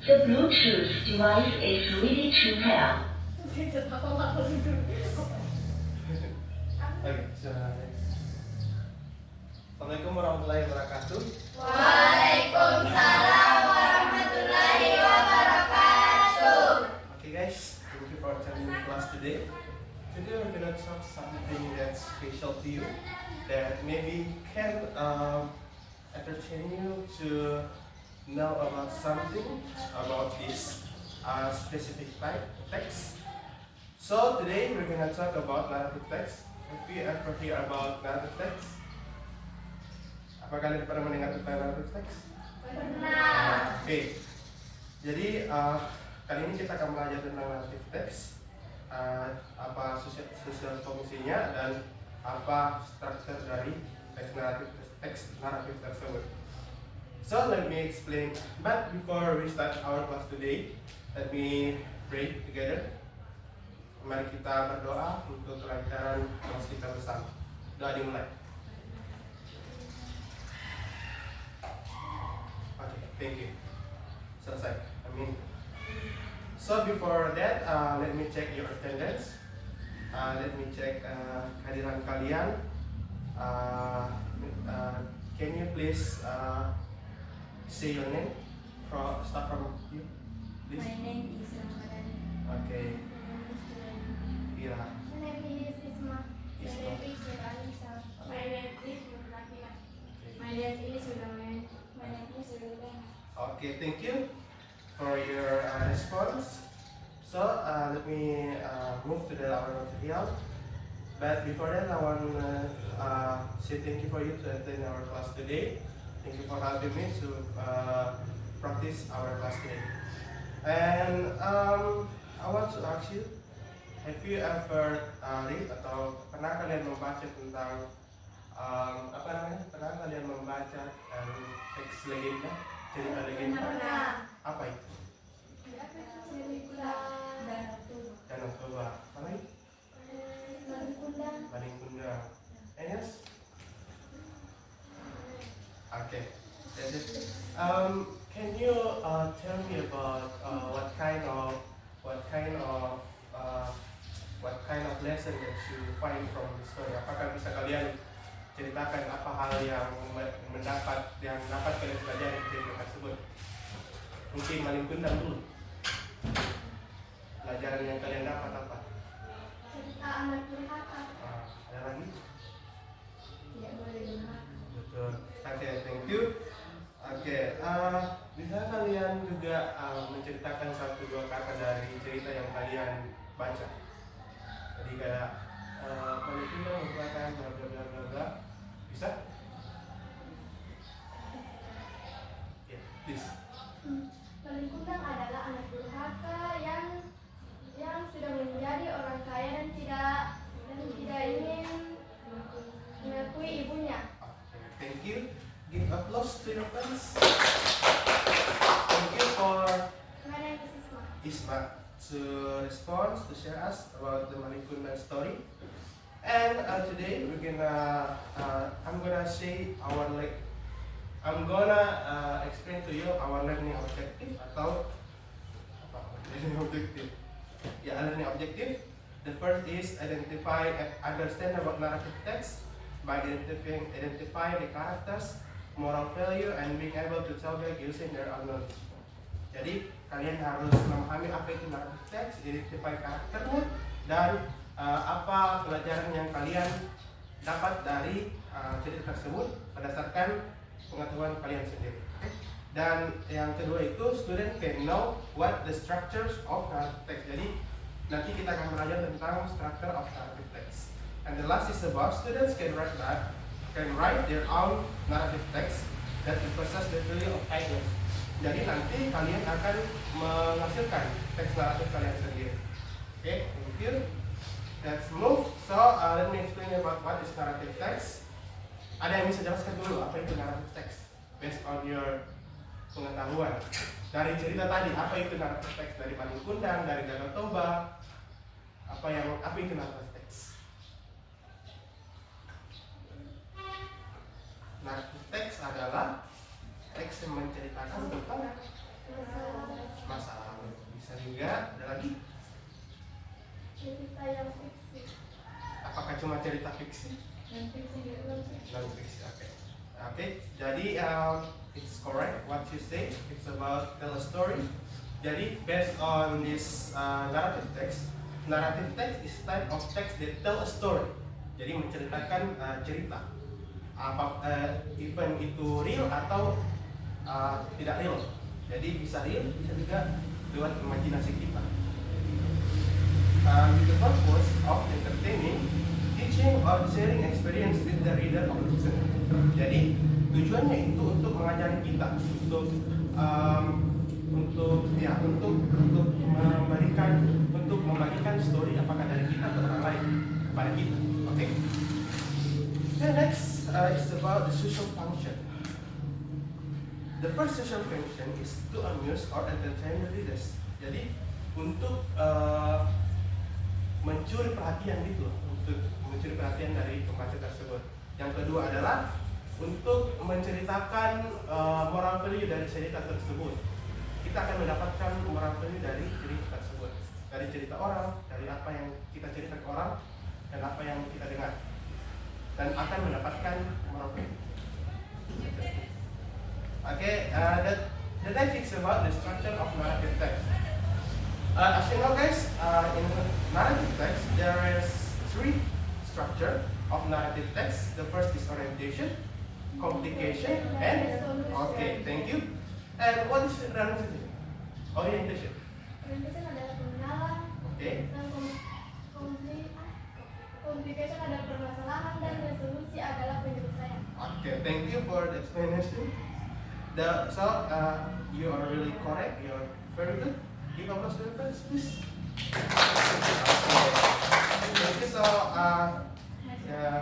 The Bluetooth device is ready to pair. Oke, Assalamualaikum warahmatullahi wabarakatuh. Waalaikumsalam warahmatullahi wabarakatuh. Okay guys, thank you for attending the class today. Today we're gonna talk something that's special to you, that maybe can entertain you to know about something about this specific type of text. So today we're gonna talk about narrative text. Have you ever heard about narrative text? Apa kalian pernah mendengar tentang narrative text? Pernah. Oke. Jadi kali ini kita akan belajar tentang narrative text, apa sosial fungsinya dan apa struktur dari teks naratif tersebut. So let me explain. But before we start our class today, let me pray together. Mari kita berdoa untuk kelancaran kelas kita bersama. Doa dimulai. Okay, thank you. Selesai. Amin. So before that, let me check your attendance. Let me check kehadiran kalian. Can you please say your name? Start from you, please. My name is Ramadhani. Okay. Ira. My name is Isma. Isma. Alisa. My name is Nurulakila. Okay. My name is Sudamen. My name is Sudamen. Okay, thank you for your response. So let me move to our material. But before that, I want to say thank you for you to attend our class today. Thank you for helping me to practice our class today. And I want to ask you, have you ever read atau pernah kalian membaca tentang apa namanya? Pernah kalian membaca teks legenda, cerita legenda? Pernah. Apa itu? Cerita Danau Toba. Apa lagi? Baling Kundang. And yes? Okay. That's it. Can you tell me about what kind of lesson that you find from the story? Apakah bisa kalian ceritakan apa hal yang dapat kalian pelajari dari cerita tersebut? Mungkin Baling Kundang dulu. Pelajaran yang kalian dapat apa? cerita anak durhaka. Ada lagi? Tidak boleh durhaka. Betul. Oke, thank you. Oke, bisa kalian juga menceritakan satu dua kata dari cerita yang kalian baca? Jadi kayak Baling Kundang merupakan bla bla bla bla bla. Bisa? Ya, please. Baling Kundang adalah anak durhaka yang sudah menjadi orang kaya dan tidak ingin mengakui ibunya. Okay, thank you. Give applause to your friends. Thank you for My name is Isma. Isma to respond, to share us about the Baling Kundang story. And today I'm gonna explain to you our learning objective atau apa? Learning objective. Yeah, learning objective. The first is identify and understand about narrative text by identifying the characters, moral value, and being able to tell back using their own knowledge. Jadi kalian harus memahami apa itu narrative text, identify karakternya, dan apa pelajaran yang kalian dapat dari cerita tersebut berdasarkan pengetahuan kalian sendiri. Okay? Dan yang kedua itu student can know what the structures of narrative text. Jadi nanti kita akan belajar tentang structure of narrative text. And the last is about students can write their own narrative text that represents the value of kindness. Jadi nanti kalian akan menghasilkan teks naratif kalian sendiri. Okay, thank you. Let's move. So let me explain about what is narrative text. Ada yang bisa jelaskan dulu apa itu narrative text based on your pengetahuan dari cerita tadi? Apa itu narrative text dari Baling Kundang, dari Danau Toba? Apa itu narrative text? Narrative text adalah teks yang menceritakan tentang juga ada lagi. cerita yang fiksi. Apakah cuma cerita fiksi? Dan fiksi juga. Non fiksi. Oke. Jadi it's correct what you say. It's about tell a story. Jadi based on this narrative text is type of text that tell a story. Jadi menceritakan cerita. Even itu real atau tidak real. Jadi bisa real, bisa juga lewat imajinasi kita. With the purpose of entertaining, teaching, or sharing experience with the reader or listener. Jadi tujuannya itu untuk mengajari kita, untuk membagikan story apakah dari kita atau orang lain kepada kita. Oke. The next is about the social function. The first social function is to amuse or entertain the readers. Jadi untuk mencuri perhatian dari pembaca tersebut. Yang kedua adalah untuk menceritakan moral value dari cerita tersebut. Kita akan mendapatkan moral value dari cerita tersebut, dari cerita orang, dari apa yang kita cerita ke orang dan apa yang kita dengar, dan akan mendapatkan moral value. Okay, the next is about the structure of narrative text. As you know, guys, in narrative text there is three structure of narrative text. The first is orientation, complication, and okay, thank you. And what is orientation? Orientation. Orientation adalah pengenalan. Okay. Dan complication adalah permasalahan dan resolusi adalah penyelesaian. Okay, thank you for the explanation. You are really correct. You are very good. Give applause to your friends, please. Okay. So,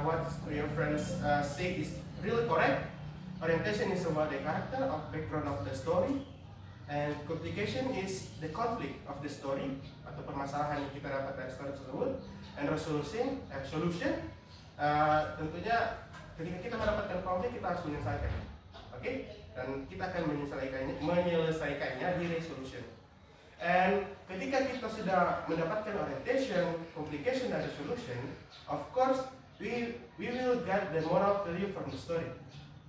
what your friends say is really correct. Orientation is about the character of background of the story, and complication is the conflict of the story atau permasalahan yang kita dapat dari story tersebut, and solution tentunya ketika kita mendapatkan konflik kita harus menyelesaikan, oke? Dan kita akan menyelesaikannya di resolution. And ketika kita sudah mendapatkan orientation, complication, dan resolution, of course we will get the moral value from the story.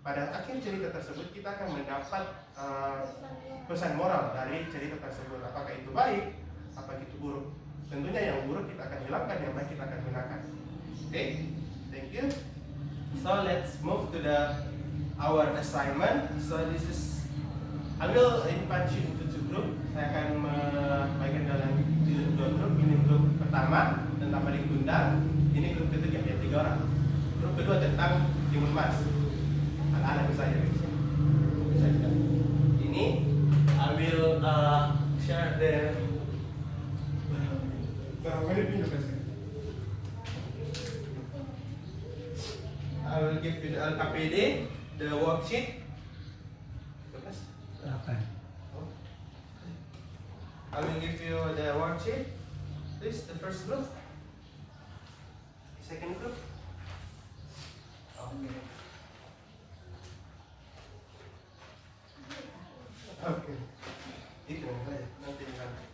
Pada akhir cerita tersebut kita akan mendapat pesan moral dari cerita tersebut. Apakah itu baik, apakah itu buruk. Tentunya yang buruk kita akan hilangkan, yang baik kita akan gunakan. Okay, thank you. So let's move to our assignment. So this is, I will invite you into two group. Saya akan membagikan dalam dua grup. Ini grup pertama tentang paling tunggal. Ini grup ketiga ya 3 orang. Grup kedua tentang timun mas. Anak-anak saya bisa. Ini I will share the. I will give you the LKPD, the worksheet. I will give you the worksheet. This the first group. Second group. Okay. Okay. Itu nanti nanti.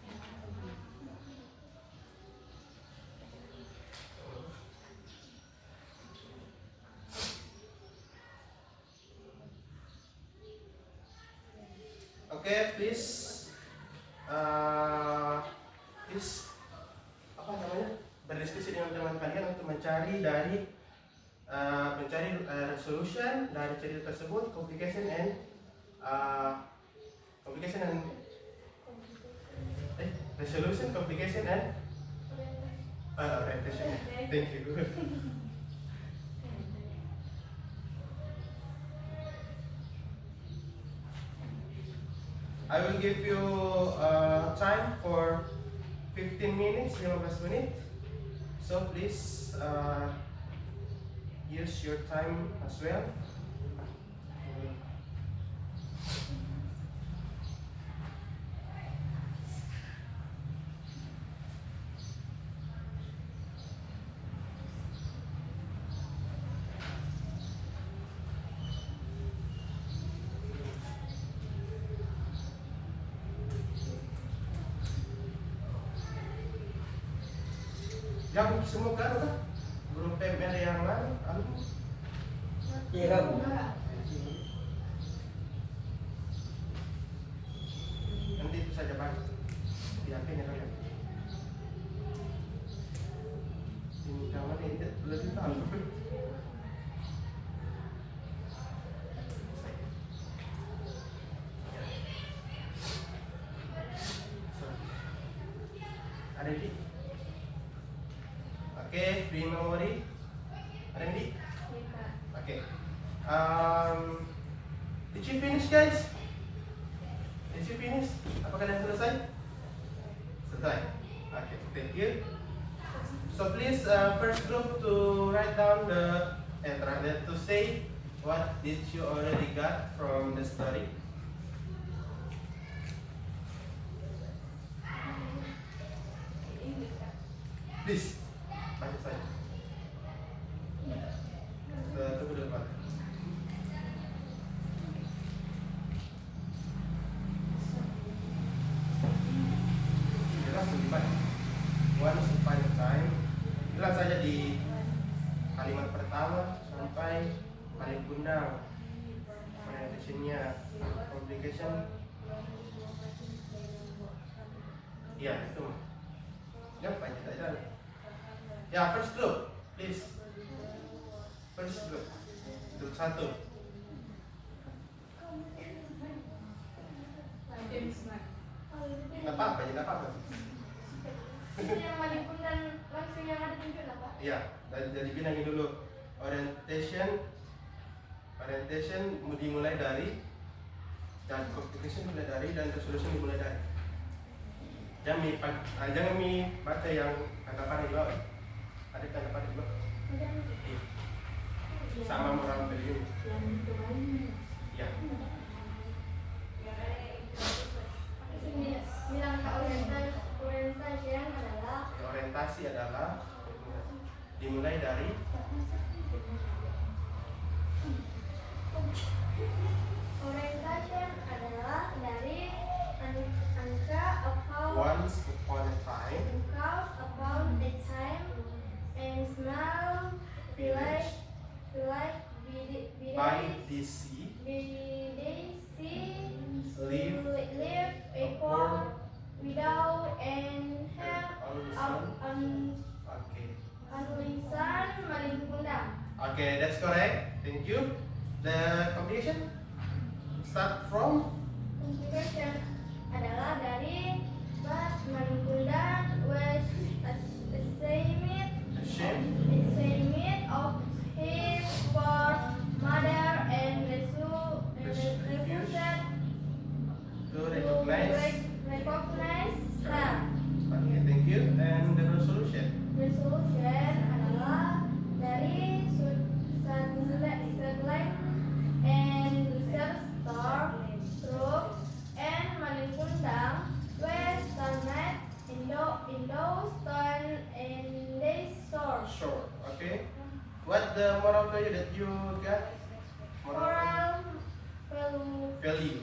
Okay, please berdiskusi dengan teman kalian untuk mencari resolution dari cerita tersebut, complication and resolution, complication and orientation. Thank you. I will give you time for 15 minutes, 15 minutes. So please use your time as well. Gabung semua kan apa? Guru PML yang mana? Alumni. Iya gabung. Nanti itu saja Pak. Di HP-nya kalian. Ini kamar ini lebih tahu. Ada di? Oke, free memory. Ada di? Oke. Did you finish guys? Did you finish? Apa kalian selesai? Selesai. Okay, thank you. So please first group to write down to say what did you already got from the story. Please, baca saja. Tunggu dulu Pak. Jelas lebih banyak. Once upon a time. Jelas saja di kalimat pertama sampai paling kundang. Orientationnya, complication. Ya itu. Ya banyak saja. Ya first group, please. First group. Group 1. Nggak apa-apa, ya nggak apa-apa. Itu yang manipun dan langsung yang ada tunjuk apa? Iya, jadi bilangin dulu orientation dimulai dari dan complication dimulai dari dan resolution dimulai dari. Jangan baca yang tanggapan di bawah. Ada tanggapan di bawah. Iya. Sama moral value. Ya. Bilang Orientasi adalah dimulai dari orientation adalah dari angka about once upon a time and small village by the sea live a poor widow and her Okay. only son Malipundang. Okay, that's correct. Thank you. The complication start from Complication adalah dari but Malipundang was ashamed of his poor mother and refused to recognize. recognize her. Okay, thank you. And the resolution. Resolution adalah dari Sunlight and Store Group and Malipundang West Sunlight Stone and they source. Sure. Okay. What the moral value that you got? Moral Value.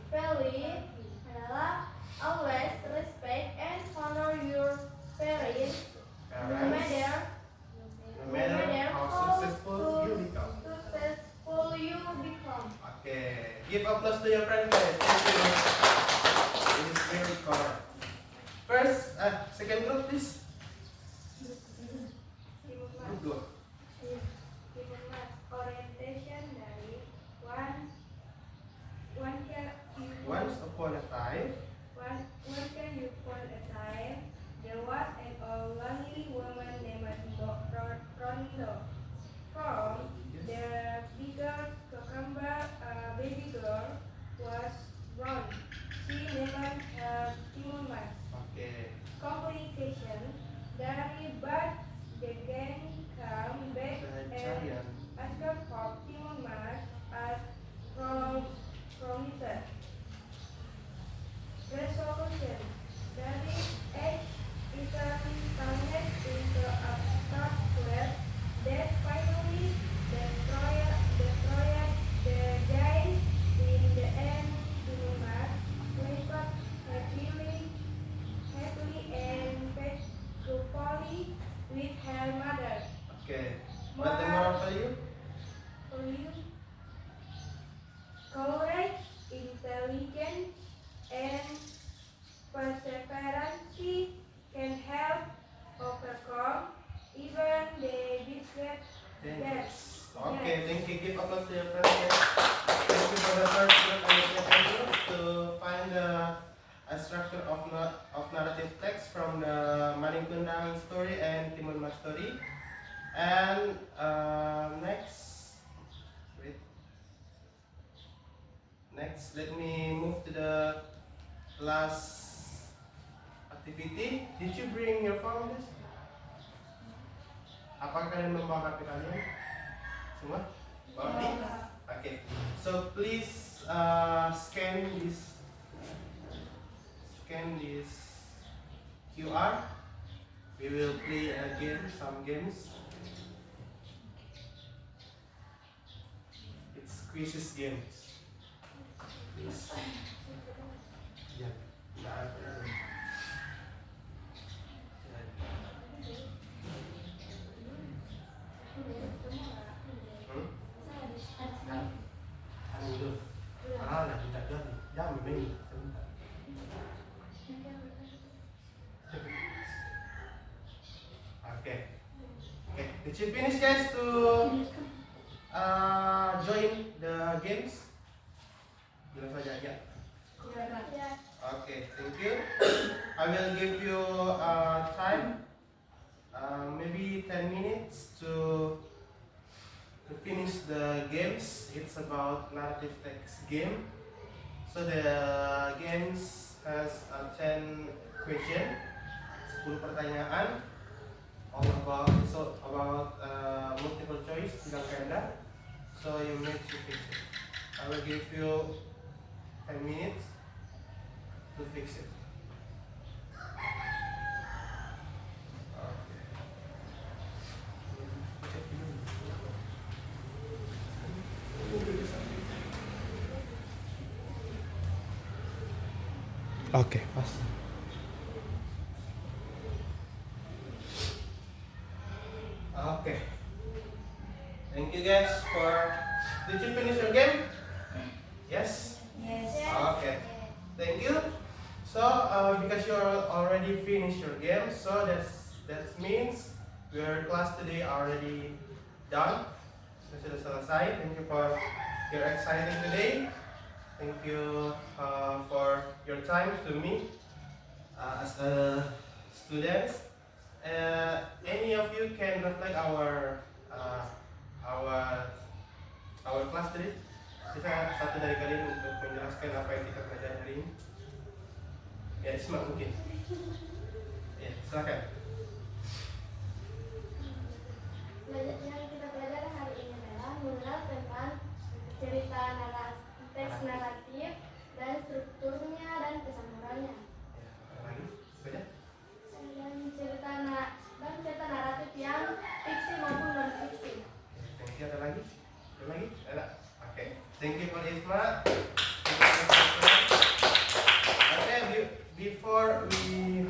value adalah always respect and honor your parents, no matter how successful you become. Okay. Give applause to your friend guys. Thank you. It is very correct. First, second group please. Group 2. Orientation dari Once upon a time. There was an old lonely woman named Rondo. From their bigger cucumber, a baby girl was born. value? Courage, intelligence, and perseverance can help overcome even the biggest Yes. Okay, thank you. Give applause to your friends. Yes. Thank you for the first look at the video to find the structure of narrative text from the Maningkundang story and Timon Mas story. And next, let me move to the last activity. Did you bring your phone? Guys? Apakah kalian membawa HP kalian? Semua? Bawa di? Okay. So please scan this QR. We will play some games. It's quizzes games. Please. Yeah. Okay. Did you finish, guys, to join the games? Bilang saja ya. Okay, thank you. I will give you time, maybe 10 minutes to finish the games. It's about narrative text game. So the games has 10 question, 10 pertanyaan. All about multiple choice, bidang ganda. So you need to fix it. I will give you 10 minutes to fix it. Okay, pas. Okay. Thank you, guys, for. Did you finish your game? Yes. Yes. Okay. Thank you. So because you already finished your game, so that means your class today already done. Sudah selesai. Thank you for your exciting today. Thank you for your time to me as a student. Any of you can reflect our class today? Bisa satu dari kalian untuk menjelaskan apa yang kita pelajari hari ini? Ya, Isma mungkin. Ya, silakan. Yang kita pelajari hari ini adalah mengenal tentang cerita teks naratif dan strukturnya dan kesamurannya. Ya, ada lagi? Sudah? Dan cerita naratif yang fiksi maupun non fiksi. Thank you. Ada lagi? Ada lagi? Ada. Oke. Thank you for Isma. Okay, before we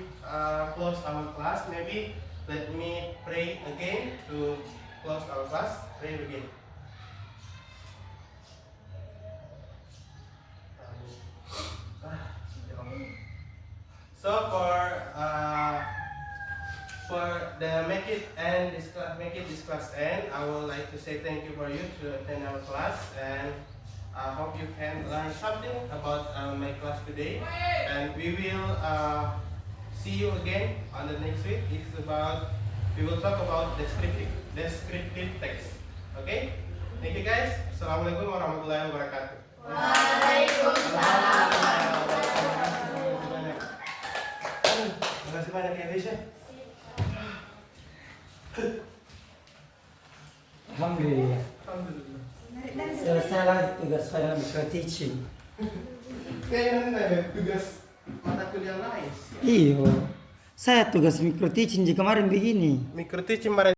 close our class, maybe let me pray again to close our class. Pray again. So for the make it this class end, I would like to say thank you for you to attend our class, and I hope you can learn something about my class today. And we will see you again on the next week. We will talk about descriptive text. Okay? Thank you, guys. Assalamualaikum warahmatullahi wabarakatuh. Waalaikumsalam. Terima kasih banyak ya, Desya. Alhamdulillah. Alhamdulillah. Selesailah tugas final micro teaching. Kayaknya nanti ada tugas mata kuliah lain. Iyo, saya tugas micro teaching di kemarin begini. Micro teaching